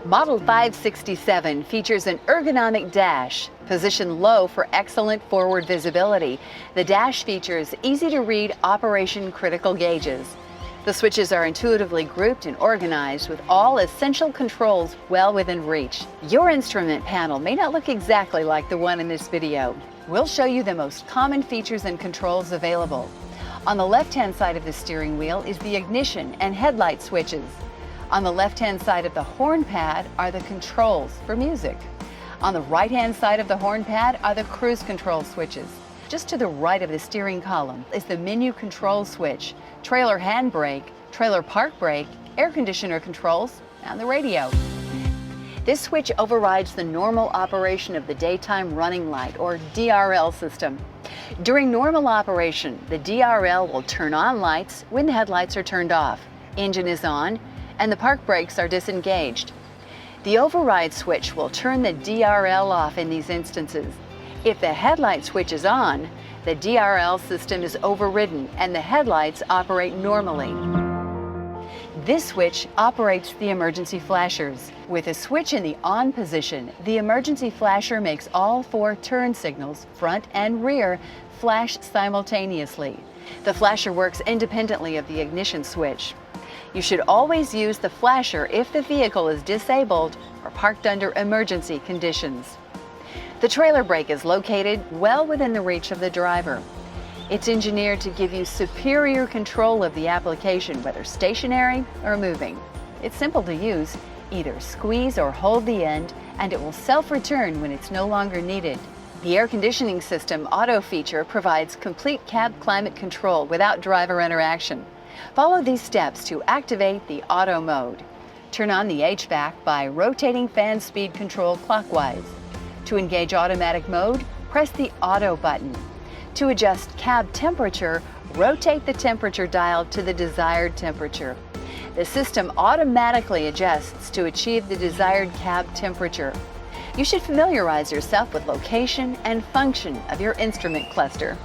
Model 567 features an ergonomic dash, positioned low for excellent forward visibility. The dash features easy-to-read operation critical gauges. The switches are intuitively grouped and organized with all essential controls well within reach. Your instrument panel may not look exactly like the one in this video. We'll show you the most common features and controls available. On the left-hand side of the steering wheel is the ignition and headlight switches. On the left-hand side of the horn pad are the controls for music. On the right-hand side of the horn pad are the cruise control switches. Just to the right of the steering column is the menu control switch, trailer handbrake, trailer park brake, air conditioner controls, and the radio. This switch overrides the normal operation of the daytime running light, or DRL system. During normal operation, the DRL will turn on lights when the headlights are turned off, engine is on, and the park brakes are disengaged. The override switch will turn the DRL off in these instances. If the headlight switch is on, the DRL system is overridden and the headlights operate normally. This switch operates the emergency flashers. With a switch in the on position, the emergency flasher makes all 4 turn signals, front and rear, flash simultaneously. The flasher works independently of the ignition switch. You should always use the flasher if the vehicle is disabled or parked under emergency conditions. The trailer brake is located well within the reach of the driver. It's engineered to give you superior control of the application, whether stationary or moving. It's simple to use. Either squeeze or hold the end, and it will self-return when it's no longer needed. The air conditioning system auto feature provides complete cab climate control without driver interaction. Follow these steps to activate the auto mode. Turn on the HVAC by rotating fan speed control clockwise. To engage automatic mode, press the auto button. To adjust cab temperature, rotate the temperature dial to the desired temperature. The system automatically adjusts to achieve the desired cab temperature. You should familiarize yourself with location and function of your instrument cluster.